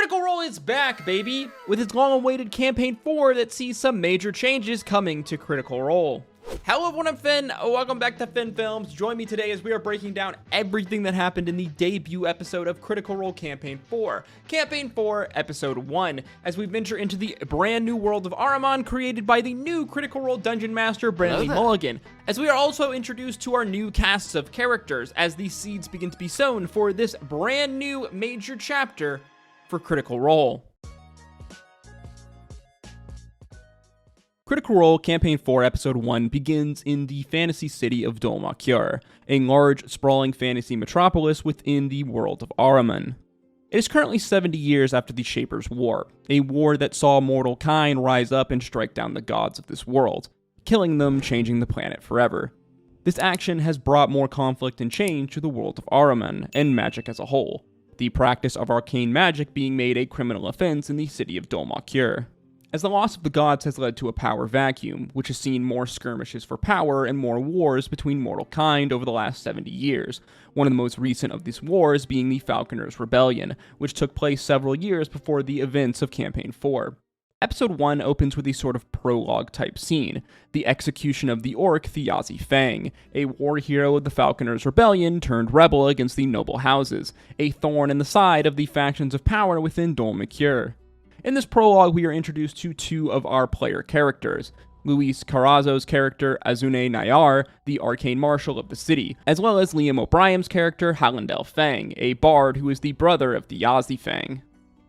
Critical Role is back, baby, with its long-awaited Campaign 4 that sees some major changes coming to Critical Role. Hello everyone, I'm Finn. Welcome back to Finn Films. Join me today as we are breaking down everything that happened in the debut episode of Critical Role Campaign 4. Campaign 4, Episode 1, as we venture into the brand new world of Ahriman created by the new Critical Role Dungeon Master, Brandley Mulligan, as we are also introduced to our new casts of characters as the seeds begin to be sown for this brand new major chapter for Critical Role. Critical Role Campaign 4 Episode 1 begins in the fantasy city of Dol Makyr, a large, sprawling fantasy metropolis within the world of Ahriman. It is currently 70 years after the Shapers' War, a war that saw mortal kind rise up and strike down the gods of this world, killing them, changing the planet forever. This action has brought more conflict and change to the world of Ahriman, and magic as a whole, the practice of arcane magic being made a criminal offense in the city of Dol Makyr. As the loss of the gods has led to a power vacuum, which has seen more skirmishes for power and more wars between mortal kind over the last 70 years, one of the most recent of these wars being the Falconers' Rebellion, which took place several years before the events of Campaign 4. Episode 1 opens with a sort of prologue-type scene, the execution of the orc Thiazi Fang, a war hero of the Falconers' Rebellion turned rebel against the noble houses, a thorn in the side of the factions of power within Dol Makyr. In this prologue, we are introduced to two of our player characters, Luis Carrazzo's character Azune Nayar, the arcane marshal of the city, as well as Liam O'Brien's character Hallandel Fang, a bard who is the brother of Thiazi Fang.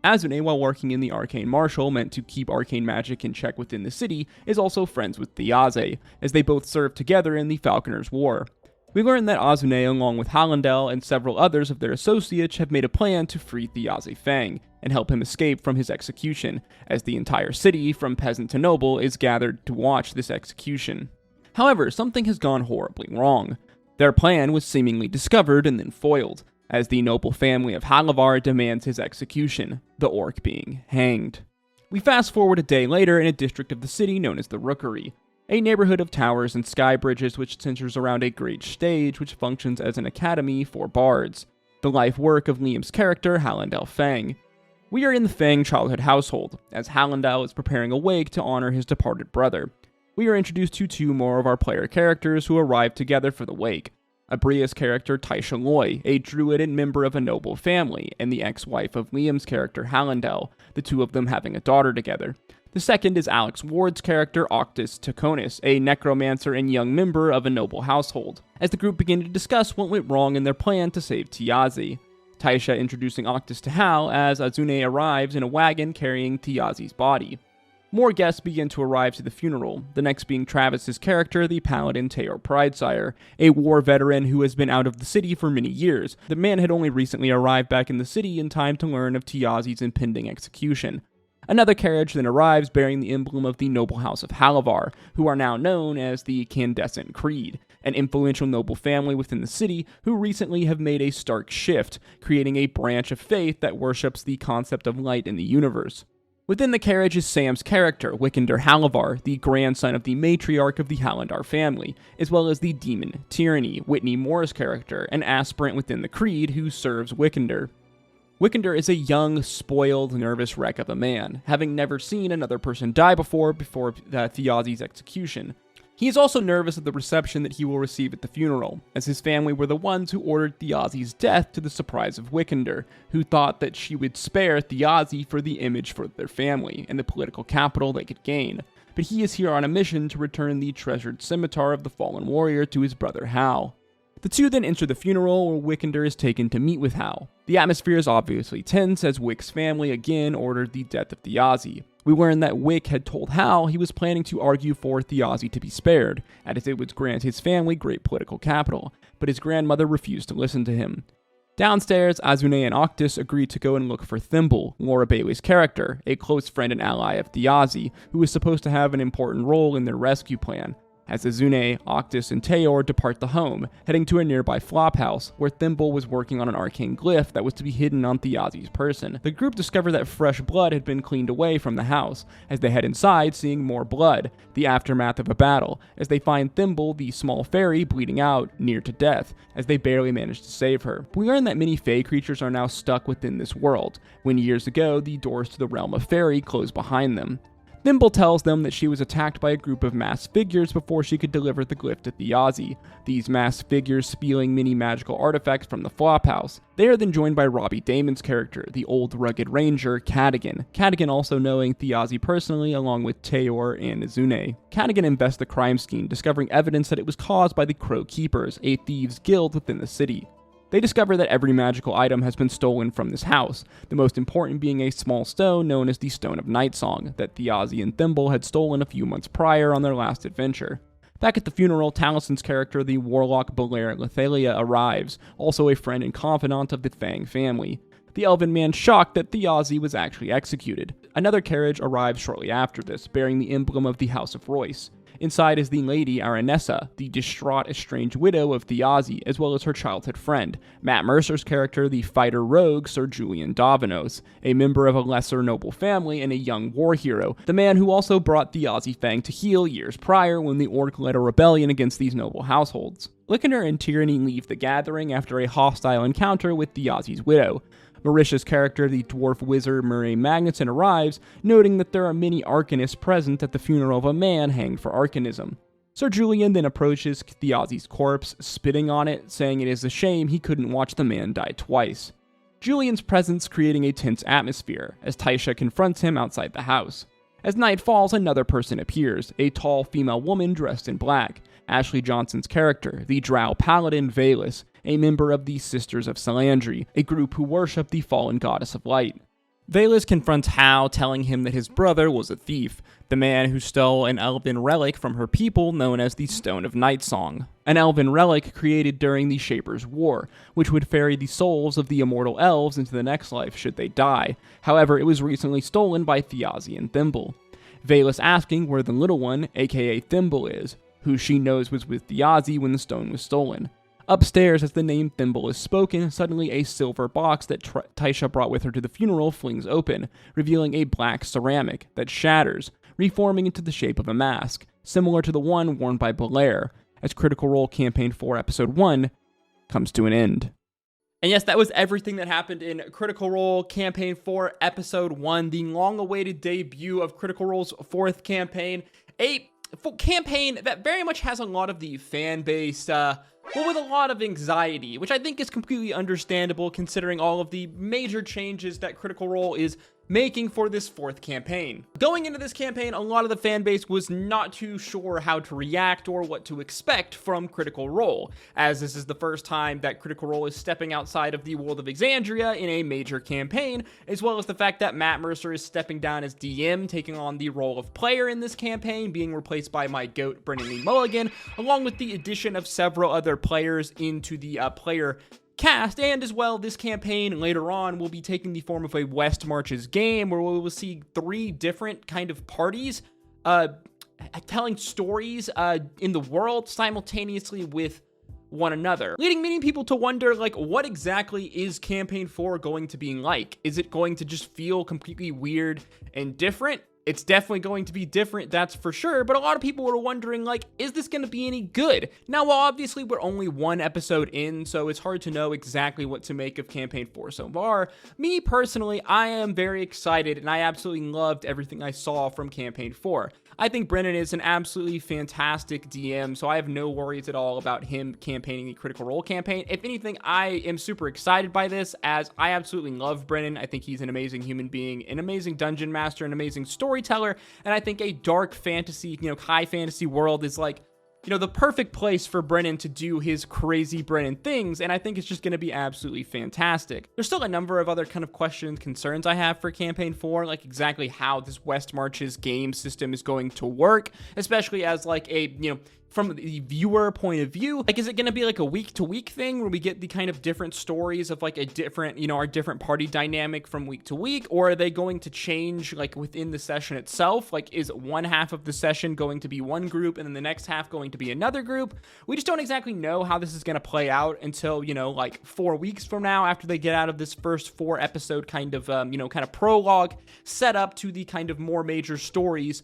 Azune, while working in the arcane marshal meant to keep arcane magic in check within the city, is also friends with Thiazi, as they both served together in the Falconers' War. We learn that Azune, along with Hallandel and several others of their associates, have made a plan to free Thiazi Fang and help him escape from his execution, as the entire city, from peasant to noble, is gathered to watch this execution. However, something has gone horribly wrong. Their plan was seemingly discovered and then foiled, as the noble family of Halavar demands his execution, the orc being hanged. We fast forward a day later in a district of the city known as the Rookery, a neighborhood of towers and sky bridges which centers around a great stage which functions as an academy for bards, the life work of Liam's character Hallandel Fang. We are in the Fang childhood household, as Hallandel is preparing a wake to honor his departed brother. We are introduced to two more of our player characters who arrive together for the wake, Abria's character Taisha Loy, a druid and member of a noble family, and the ex-wife of Liam's character Hallandel, the two of them having a daughter together. The second is Alex Ward's character Octus Taconis, a necromancer and young member of a noble household, as the group begin to discuss what went wrong in their plan to save Thiazi. Taisha introducing Octus to Hal as Azune arrives in a wagon carrying Thiazi's body. More guests begin to arrive to the funeral, the next being Travis's character, the paladin Teor Pridesire, a war veteran who has been out of the city for many years. The man had only recently arrived back in the city in time to learn of Thiazi's impending execution. Another carriage then arrives bearing the emblem of the noble house of Halavar, who are now known as the Candescent Creed, an influential noble family within the city who recently have made a stark shift, creating a branch of faith that worships the concept of light in the universe. Within the carriage is Sam's character, Wikander Halavar, the grandson of the matriarch of the Hallandar family, as well as the demon, Tyranny, Whitney Moore's character, an aspirant within the Creed who serves Wikander. Wikander is a young, spoiled, nervous wreck of a man, having never seen another person die before Thiazi's execution. He is also nervous of the reception that he will receive at the funeral, as his family were the ones who ordered Thiazi's death to the surprise of Wikander, who thought that she would spare Thiazi for the image for their family and the political capital they could gain. But he is here on a mission to return the treasured scimitar of the fallen warrior to his brother Hal. The two then enter the funeral where Wikander is taken to meet with Hal. The atmosphere is obviously tense as Wick's family again ordered the death of Thiazi. We learn that Wick had told Hal he was planning to argue for Thiazi to be spared, as it would grant his family great political capital, but his grandmother refused to listen to him. Downstairs, Azune and Octus agree to go and look for Thimble, Laura Bailey's character, a close friend and ally of Thiazi, who is supposed to have an important role in their rescue plan. as Izune, Octus, and Teor depart the home, heading to a nearby flophouse, where Thimble was working on an arcane glyph that was to be hidden on Thiazi's person. The group discover that fresh blood had been cleaned away from the house, as they head inside seeing more blood, the aftermath of a battle, as they find Thimble, the small fairy, bleeding out, near to death, as they barely manage to save her. We learn that many fae creatures are now stuck within this world, when years ago the doors to the realm of fairy closed behind them. Thimble tells them that she was attacked by a group of masked figures before she could deliver the glyph to Thiazi, these masked figures spewing many magical artifacts from the flophouse. They are then joined by Robbie Damon's character, the old rugged ranger, Cadigan. Cadigan also knowing Thiazi personally along with Teor and Izune. Cadigan invests the crime scene, discovering evidence that it was caused by the Crow Keepers, a thieves' guild within the city. They discover that every magical item has been stolen from this house, the most important being a small stone known as the Stone of Nightsong, that Thiazi and Thimble had stolen a few months prior on their last adventure. Back at the funeral, Talison's character, the warlock Belair Lethalia, arrives, also a friend and confidant of the Fang family. The elven man shocked that Thiazi was actually executed. Another carriage arrives shortly after this, bearing the emblem of the House of Royce. Inside is the Lady Aranessa, the distraught, estranged widow of Thiazi, as well as her childhood friend, Matt Mercer's character, the fighter rogue Sir Julian Davanos, a member of a lesser noble family and a young war hero, the man who also brought Thiazi Fang to heel years prior when the Orc led a rebellion against these noble households. Lickener and Tyranny leave the gathering after a hostile encounter with Thiazi's widow. Marisha's character, the dwarf wizard Murray Magnuson, arrives, noting that there are many arcanists present at the funeral of a man hanged for arcanism. Sir Julian then approaches Thiazi's corpse, spitting on it, saying it is a shame he couldn't watch the man die twice. Julian's presence creating a tense atmosphere, as Taisha confronts him outside the house. As night falls, another person appears, a tall female woman dressed in black, Ashley Johnson's character, the drow paladin Valus, a member of the Sisters of Salandri, a group who worship the fallen goddess of light. Valus confronts Hal, telling him that his brother was a thief, the man who stole an elven relic from her people known as the Stone of Nightsong, an elven relic created during the Shapers' War, which would ferry the souls of the immortal elves into the next life should they die. However, it was recently stolen by Thiazi and Thimble. Valus asking where the little one, aka Thimble, is, who she knows was with Thiazi when the stone was stolen. Upstairs, as the name Thimble is spoken, suddenly a silver box that Taisha brought with her to the funeral flings open, revealing a black ceramic that shatters, reforming into the shape of a mask, similar to the one worn by Belair, as Critical Role Campaign 4 Episode 1 comes to an end. And yes, that was everything that happened in Critical Role Campaign 4 Episode 1, the long-awaited debut of Critical Role's fourth campaign, a campaign that very much has a lot of the fan base, with a lot of anxiety, which I think is completely understandable considering all of the major changes that Critical Role is making for this fourth campaign. Going into this campaign, a lot of the fan base was not too sure how to react or what to expect from Critical Role, as this is the first time that Critical Role is stepping outside of the world of Exandria in a major campaign, as well as the fact that Matt Mercer is stepping down as DM, taking on the role of player in this campaign, being replaced by my GOAT, Brennan Lee Mulligan, along with the addition of several other players into the player cast, and as well, this campaign later on will be taking the form of a West Marches game where we will see 3 different kind of parties telling stories in the world simultaneously with one another, leading many people to wonder, like, what exactly is Campaign 4 going to be like? Is it going to just feel completely weird and different? It's definitely going to be different, that's for sure, but a lot of people were wondering, like, is this going to be any good? Now, while obviously we're only 1 episode in, so it's hard to know exactly what to make of Campaign 4 so far, me personally, I am very excited, and I absolutely loved everything I saw from Campaign 4. I think Brennan is an absolutely fantastic DM, so I have no worries at all about him campaigning the Critical Role campaign. If anything, I am super excited by this, as I absolutely love Brennan. I think he's an amazing human being, an amazing dungeon master, an amazing storyteller, and I think a dark fantasy, high fantasy world is, like, the perfect place for Brennan to do his crazy Brennan things, and I think it's just going to be absolutely fantastic. There's still a number of other kind of questions, concerns I have for Campaign 4, like exactly how this West Marches game system is going to work, especially as like a, from the viewer point of view. Like, is it going to be like a week-to-week thing where we get the kind of different stories of like a different, our different party dynamic from week to week? Or are they going to change like within the session itself? Like, is one half of the session going to be one group and then the next half going to be another group? We just don't exactly know how this is going to play out until, like 4 weeks from now, after they get out of this first 4 episode kind of, kind of prologue set up to the kind of more major stories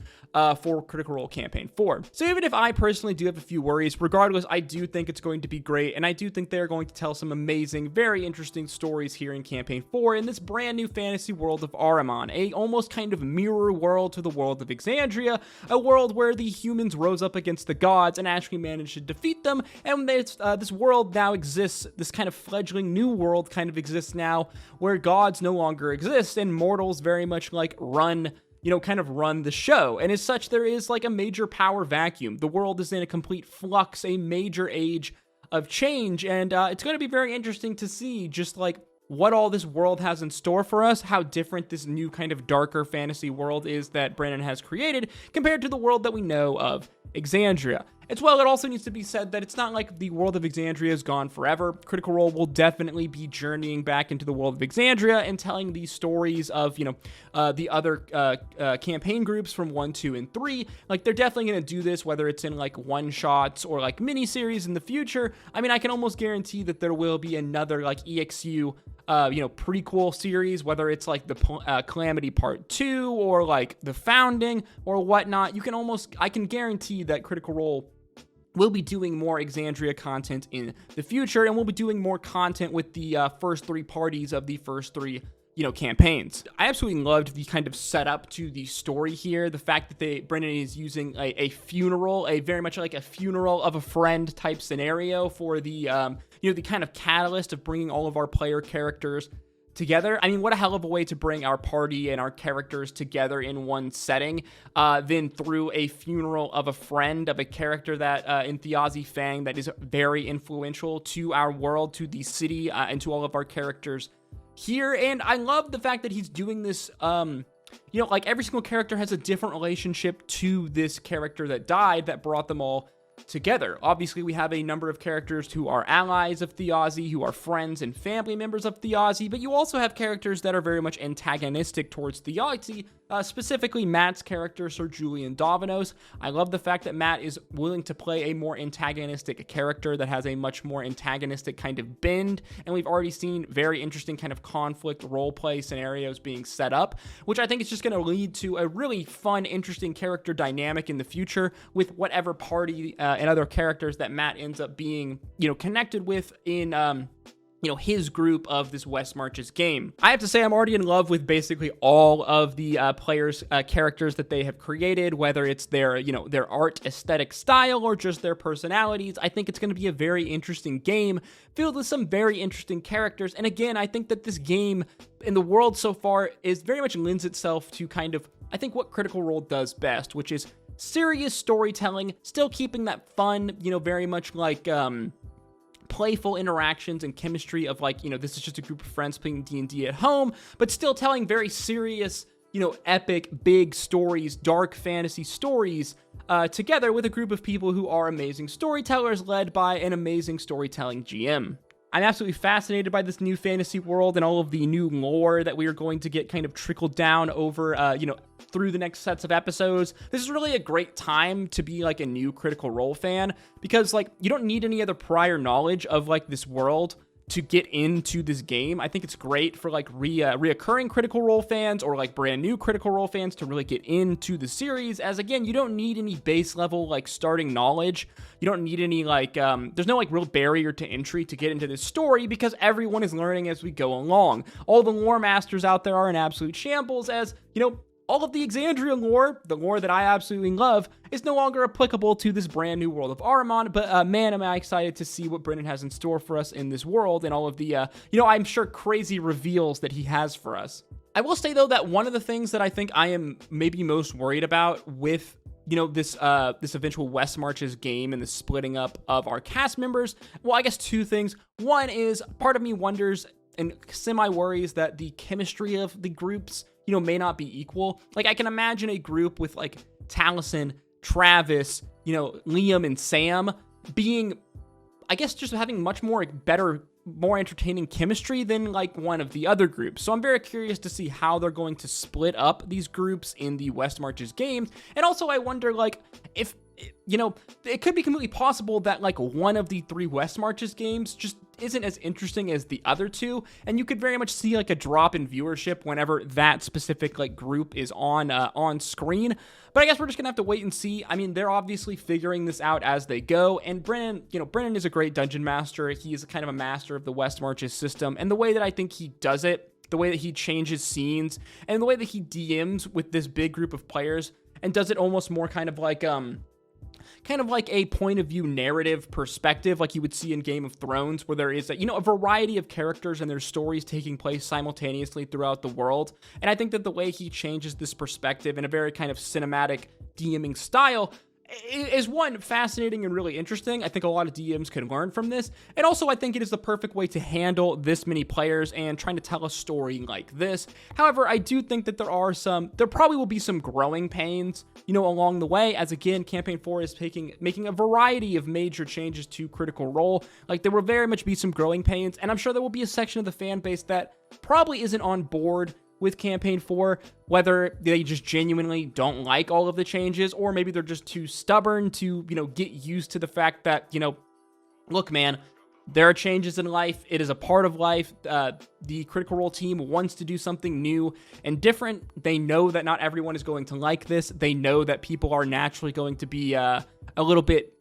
for Critical Role Campaign 4. So even if I personally do have a few worries, regardless, I do think it's going to be great, and I do think they're going to tell some amazing, very interesting stories here in Campaign 4 in this brand new fantasy world of Ahriman, a almost kind of mirror world to the world of Exandria, a world where the humans rose up against the gods and actually managed to defeat them, and this world now exists, this kind of fledgling new world kind of exists now, where gods no longer exist, and mortals very much like run the show. And as such, there is like a major power vacuum. The world is in a complete flux, a major age of change. And it's going to be very interesting to see just like what all this world has in store for us, how different this new kind of darker fantasy world is that Brandon has created compared to the world that we know of Exandria. As well, it also needs to be said that it's not like the world of Exandria is gone forever. Critical Role will definitely be journeying back into the world of Exandria and telling these stories of, the other campaign groups from 1, 2, and 3. Like, they're definitely going to do this, whether it's in, like, one-shots or, like, miniseries in the future. I mean, I can almost guarantee that there will be another, like, EXU prequel series, whether it's like the Calamity Part 2 or like the Founding or whatnot. I can guarantee that Critical Role will be doing more Exandria content in the future, and we'll be doing more content with the first 3 parties of the first 3 campaigns. I absolutely loved the kind of setup to the story here. The fact that Brennan is using a funeral, a very much like a funeral of a friend type scenario for the, the kind of catalyst of bringing all of our player characters together. I mean, what a hell of a way to bring our party and our characters together in one setting, than through a funeral of a friend, of a character that, in Thiazi Fang, that is very influential to our world, to the city, and to all of our characters here. And I love the fact that he's doing this, like every single character has a different relationship to this character that died that brought them all together. Obviously, we have a number of characters who are allies of Thiazi, who are friends and family members of Thiazi, but you also have characters that are very much antagonistic towards Thiazi, specifically Matt's character, Sir Julian Davanos. I love the fact that Matt is willing to play a more antagonistic character that has a much more antagonistic kind of bend, and we've already seen very interesting kind of conflict roleplay scenarios being set up, which I think is just going to lead to a really fun, interesting character dynamic in the future with whatever party and other characters that Matt ends up being, connected with in, his group of this West Marches game. I have to say I'm already in love with basically all of the players' characters that they have created, whether it's their, their art aesthetic style or just their personalities. I think it's going to be a very interesting game filled with some very interesting characters. And again, I think that this game in the world so far is very much lends itself to kind of, I think, what Critical Role does best, which is serious storytelling, still keeping that fun, very much like, playful interactions and chemistry of like, this is just a group of friends playing D&D at home, but still telling very serious, epic, big stories, dark fantasy stories, together with a group of people who are amazing storytellers led by an amazing storytelling GM. I'm absolutely fascinated by this new fantasy world and all of the new lore that we are going to get kind of trickled down over, through the next sets of episodes. This is really a great time to be like a new Critical Role fan, because like you don't need any other prior knowledge of like this world to get into this game. I think it's great for like reoccurring Critical Role fans or like brand new Critical Role fans to really get into the series, as again, you don't need any base level like starting knowledge. You don't need any like, there's no like real barrier to entry to get into this story because everyone is learning as we go along. All the lore masters out there are in absolute shambles, as, all of the Exandria lore, the lore that I absolutely love, is no longer applicable to this brand new world of Ahriman, but man, am I excited to see what Brennan has in store for us in this world and all of the, I'm sure crazy reveals that he has for us. I will say, though, that one of the things that I think I am maybe most worried about with this eventual West Marches game and the splitting up of our cast members? Well, I guess two things. One is part of me wonders and semi-worries that the chemistry of the groups, may not be equal. Like, I can imagine a group with, like, Taliesin, Travis, Liam, and Sam being, I guess, just having much more better, more entertaining chemistry than, like, one of the other groups. So I'm very curious to see how they're going to split up these groups in the West Marches games. And also, I wonder, like, if, it could be completely possible that, like, one of the 3 West Marches games just isn't as interesting as the other 2, and you could very much see, like, a drop in viewership whenever that specific, like, group is on screen. But I guess we're just gonna have to wait and see. I mean, they're obviously figuring this out as they go, and Brennan is a great dungeon master. He is kind of a master of the West Marches system, and the way that I think he does it, the way that he changes scenes, and the way that he DMs with this big group of players, and does it almost more kind of like a point of view narrative perspective, like you would see in Game of Thrones, where there is a variety of characters and their stories taking place simultaneously throughout the world. And I think that the way he changes this perspective in a very kind of cinematic DMing style is, one, fascinating and really interesting. I think a lot of DMs can learn from this. And also, I think it is the perfect way to handle this many players and trying to tell a story like this. However, I do think that there probably will be some growing pains, along the way, as again, Campaign 4 is making a variety of major changes to Critical Role. Like, there will very much be some growing pains, and I'm sure there will be a section of the fan base that probably isn't on board with Campaign 4, whether they just genuinely don't like all of the changes, or maybe they're just too stubborn to, get used to the fact that, look, man, there are changes in life. It is a part of life. The Critical Role team wants to do something new and different. They know that not everyone is going to like this. They know that people are naturally going to be a little bit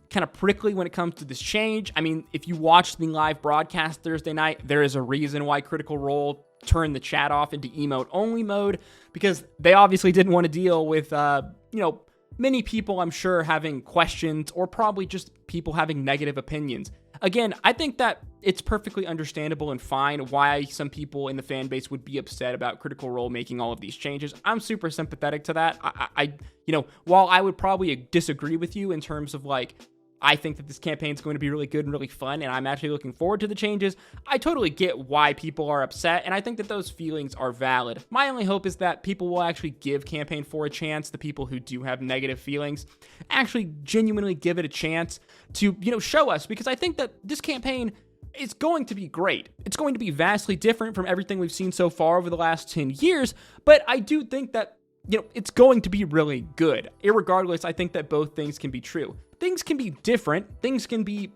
kind of prickly when it comes to this change. I mean, if you watched the live broadcast Thursday night, there is a reason why Critical Role turned the chat off into emote only mode, because they obviously didn't want to deal with, many people, I'm sure, having questions, or probably just people having negative opinions. Again, I think that it's perfectly understandable and fine why some people in the fan base would be upset about Critical Role making all of these changes. I'm super sympathetic to that. While I would probably disagree with you in terms of, like, I think that this campaign is going to be really good and really fun, and I'm actually looking forward to the changes, I totally get why people are upset, and I think that those feelings are valid. My only hope is that people will actually give Campaign 4 a chance. The people who do have negative feelings actually genuinely give it a chance to, show us, because I think that this campaign is going to be great. It's going to be vastly different from everything we've seen so far over the last 10 years, but I do think that it's going to be really good. Irregardless, I think that both things can be true. Things can be different. Things can be,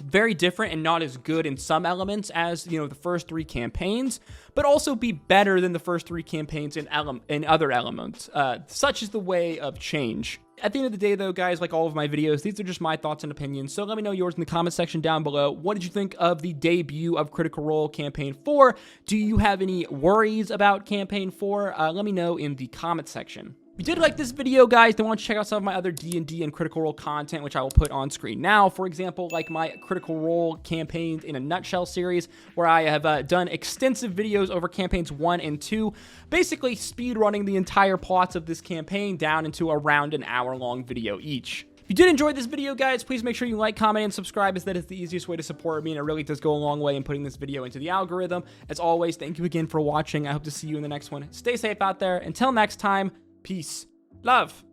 very different and not as good in some elements as, the first 3 campaigns, but also be better than the first 3 campaigns in other elements. Such is the way of change. At the end of the day, though, guys, like all of my videos, these are just my thoughts and opinions, so let me know yours in the comment section down below. What did you think of the debut of Critical Role Campaign 4? Do you have any worries about Campaign 4? Let me know in the comment section. If you did like this video, guys, then why don't you check out some of my other D&D and Critical Role content, which I will put on screen now. For example, like my Critical Role Campaigns in a Nutshell series, where I have done extensive videos over campaigns 1 and 2, basically speed running the entire plots of this campaign down into around an hour-long video each. If you did enjoy this video, guys, please make sure you like, comment, and subscribe, as that is the easiest way to support me, and it really does go a long way in putting this video into the algorithm. As always, thank you again for watching. I hope to see you in the next one. Stay safe out there. Until next time, peace, love.